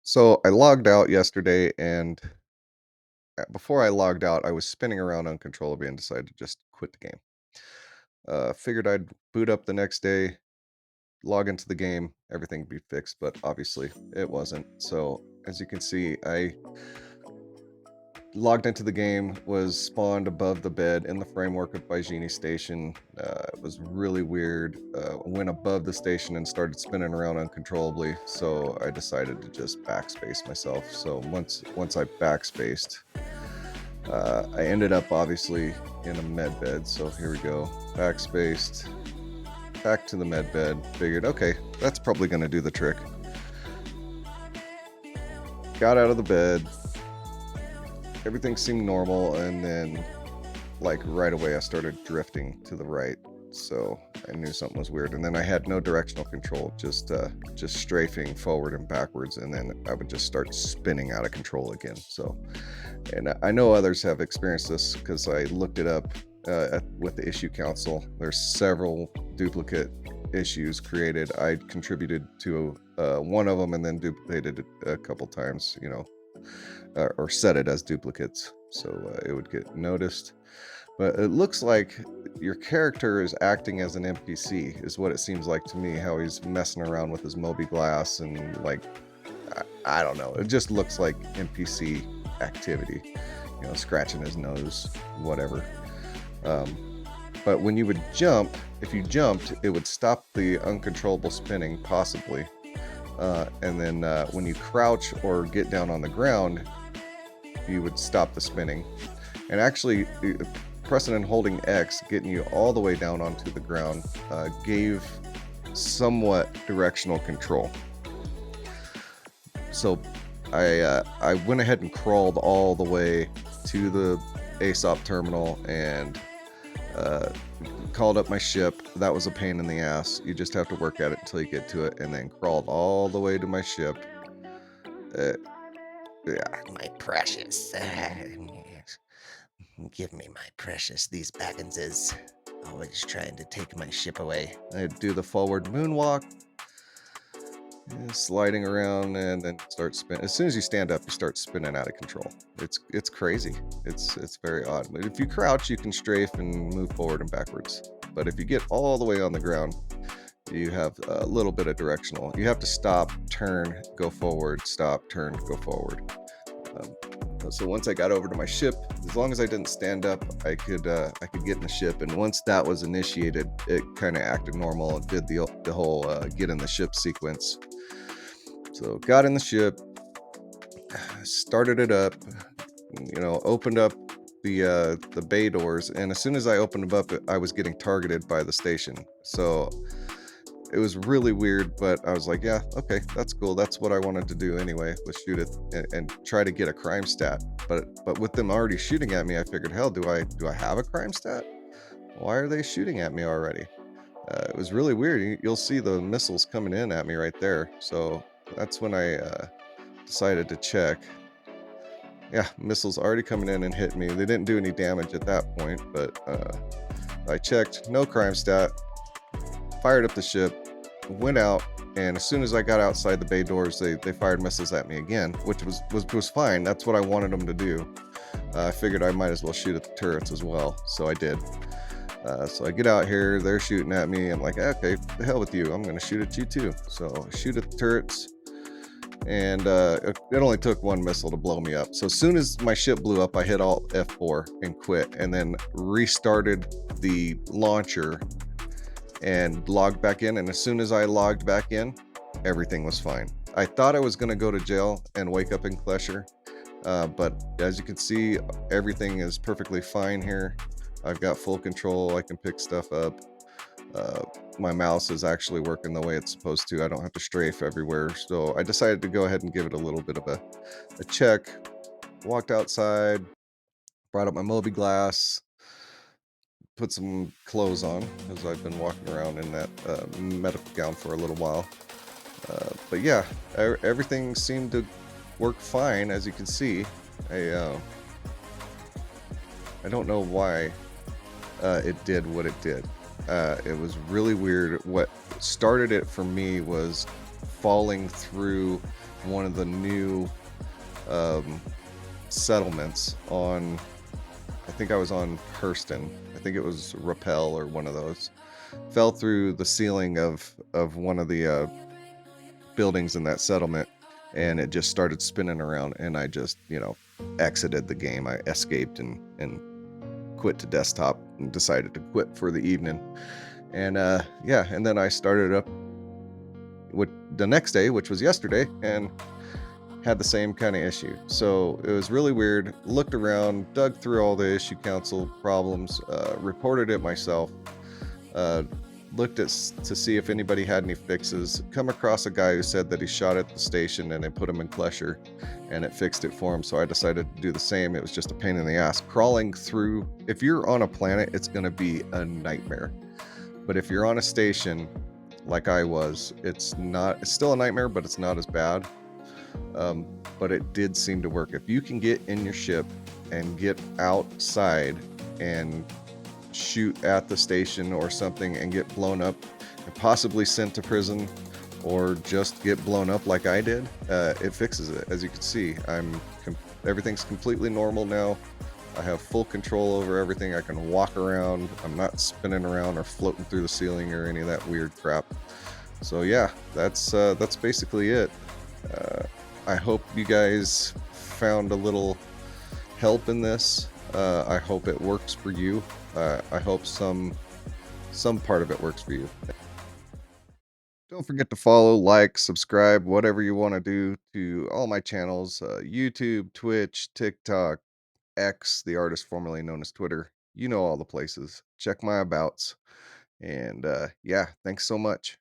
So I logged out yesterday, and before I logged out, I was spinning around uncontrollably and decided to just quit the game. Figured I'd boot up the next day, log into the game, everything would be fixed, but obviously it wasn't. So as you can see, I logged into the game, was spawned above the bed in the framework of Baijini Station. It was really weird. Went above the station and started spinning around uncontrollably. So I decided to just backspace myself. So once I backspaced, I ended up obviously in a med bed. So here we go. Backspaced, back to the med bed. Figured, okay, that's probably going to do the trick. Got out of the bed. Everything seemed normal, and then like right away I started drifting to the right. So I knew something was weird, and then I had no directional control, just strafing forward and backwards, and then I would just start spinning out of control again. So, and I know others have experienced this because I looked it up with the issue council. There's several duplicate issues created. I contributed to one of them and then duplicated it a couple times, or set it as duplicates so it would get noticed. But it looks like your character is acting as an NPC, is what it seems like to me. How he's messing around with his Moby Glass and like, I don't know. It just looks like NPC activity, scratching his nose, whatever. But when you would jump, if you jumped, it would stop the uncontrollable spinning, possibly. And then when you crouch or get down on the ground, you would stop the spinning. And actually, pressing and holding X, getting you all the way down onto the ground, gave somewhat directional control. So I went ahead and crawled all the way to the ASOP terminal and called up my ship. That was a pain in the ass. You just have to work at it until you get to it, and then crawled all the way to my ship. Uh, yeah, My precious. Give me my precious. These Bagginses always trying to take my ship away. I do the forward moonwalk, sliding around, and then start spin. As soon as you stand up, you start spinning out of control. It's crazy. It's very odd. But if you crouch, you can strafe and move forward and backwards. But if you get all the way on the ground, you have a little bit of directional. You have to stop, turn, go forward, stop, turn, go forward. So once I got over to my ship, as long as I didn't stand up, I could get in the ship. And once that was initiated, it kind of acted normal. It did the whole get in the ship sequence. So got in the ship, started it up, opened up the bay doors, and as soon as I opened them up, I was getting targeted by the station. So it was really weird, but I was like, yeah, okay, that's cool. That's what I wanted to do anyway, was shoot it and try to get a crime stat. But with them already shooting at me, I figured, hell, do I have a crime stat? Why are they shooting at me already? It was really weird. You'll see the missiles coming in at me right there. So that's when I decided to check. Yeah, missiles already coming in and hit me. They didn't do any damage at that point, but I checked, no crime stat. Fired up the ship, went out, and as soon as I got outside the bay doors, they fired missiles at me again, which was fine. That's what I wanted them to do. I figured I might as well shoot at the turrets as well, so I did. So I get out here, they're shooting at me. I'm like, okay, the hell with you. I'm going to shoot at you too. So I shoot at the turrets, and it only took one missile to blow me up. So as soon as my ship blew up, I hit Alt F4 and quit, and then restarted the launcher and logged back in. And as soon as I logged back in, everything was fine. I thought I was going to go to jail and wake up in Klesher, but as you can see, everything is perfectly fine here. I've got full control. I can pick stuff up. My mouse is actually working the way it's supposed to. I don't have to strafe everywhere. So I decided to go ahead and give it a little bit of a check. Walked outside, brought up my Moby Glass, put some clothes on because I've been walking around in that medical gown for a little while. But yeah, everything seemed to work fine, as you can see. I don't know why it did what it did. It was really weird. What started it for me was falling through one of the new um, settlements on. I think I was on Hurston. I think it was Rappel or one of those. Fell through the ceiling of one of the buildings in that settlement, and it just started spinning around. And I just, exited the game. I escaped and quit to desktop and decided to quit for the evening. And yeah, and then I started up with the next day, which was yesterday, and had the same kind of issue. So it was really weird. Looked around, dug through all the issue council problems, reported it myself, uh, looked to see if anybody had any fixes. Come across a guy who said that he shot at the station and it put him in Klesher and it fixed it for him. So I decided to do the same. It was just a pain in the ass. Crawling through, if you're on a planet, it's going to be a nightmare. But if you're on a station like I was, it's still a nightmare, but it's not as bad. But it did seem to work. If you can get in your ship and get outside and shoot at the station or something and get blown up and possibly sent to prison or just get blown up like I did, it fixes it. As you can see, everything's completely normal now. I have full control over everything. I can walk around. I'm not spinning around or floating through the ceiling or any of that weird crap. So yeah, that's basically it. Uh, I hope you guys found a little help in this. I hope it works for you. I hope some part of it works for you. Don't forget to follow, like, subscribe, whatever you want to do to all my channels: YouTube, Twitch, TikTok, X, the artist formerly known as Twitter. You know all the places. Check my abouts. And yeah, thanks so much.